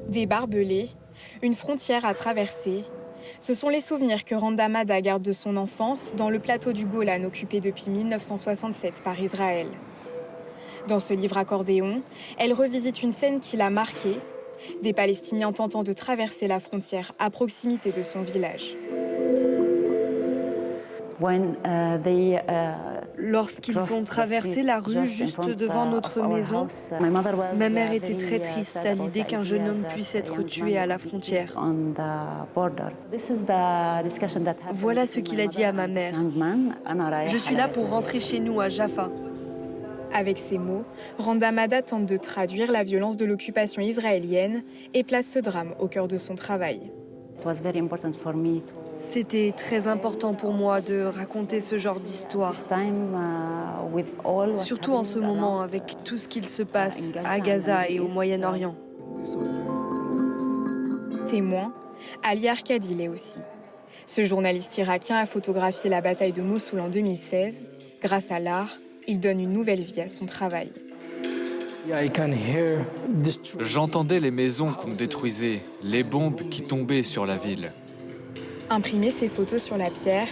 Des barbelés, une frontière à traverser. Ce sont les souvenirs que Randa Mada garde de son enfance dans le plateau du Golan occupé depuis 1967 par Israël. Dans ce livre accordéon, elle revisite une scène qui l'a marquée, des Palestiniens tentant de traverser la frontière à proximité de son village. Lorsqu'ils ont traversé la rue juste devant notre maison, ma mère était très triste à l'idée qu'un jeune homme puisse être tué à la frontière. Voilà ce qu'il a dit à ma mère. Je suis là pour rentrer chez nous à Jaffa. Avec ces mots, Randa Mada tente de traduire la violence de l'occupation israélienne et place ce drame au cœur de son travail. C'était très important pour moi de raconter ce genre d'histoire. Surtout en ce moment avec tout ce qu'il se passe à Gaza et au Moyen-Orient. Témoin, Ali Arkadi l'est aussi. Ce journaliste irakien a photographié la bataille de Mossoul en 2016. Grâce à l'art, il donne une nouvelle vie à son travail. J'entendais les maisons qu'on détruisait, les bombes qui tombaient sur la ville. Imprimer ses photos sur la pierre,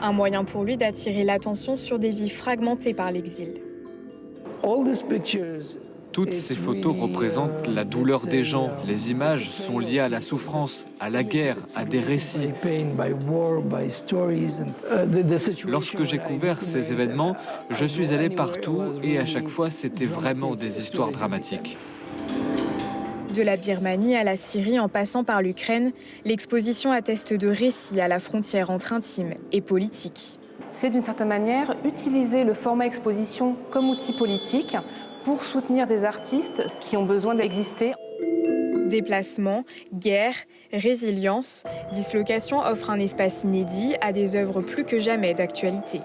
un moyen pour lui d'attirer l'attention sur des vies fragmentées par l'exil. Toutes ces photos représentent la douleur des gens. Les images sont liées à la souffrance, à la guerre, à des récits. Lorsque j'ai couvert ces événements, je suis allé partout et à chaque fois, c'était vraiment des histoires dramatiques. De la Birmanie à la Syrie en passant par l'Ukraine, l'exposition atteste de récits à la frontière entre intime et politique. C'est d'une certaine manière utiliser le format exposition comme outil politique pour soutenir des artistes qui ont besoin d'exister. Déplacement, guerre, résilience, Dislocation offre un espace inédit à des œuvres plus que jamais d'actualité.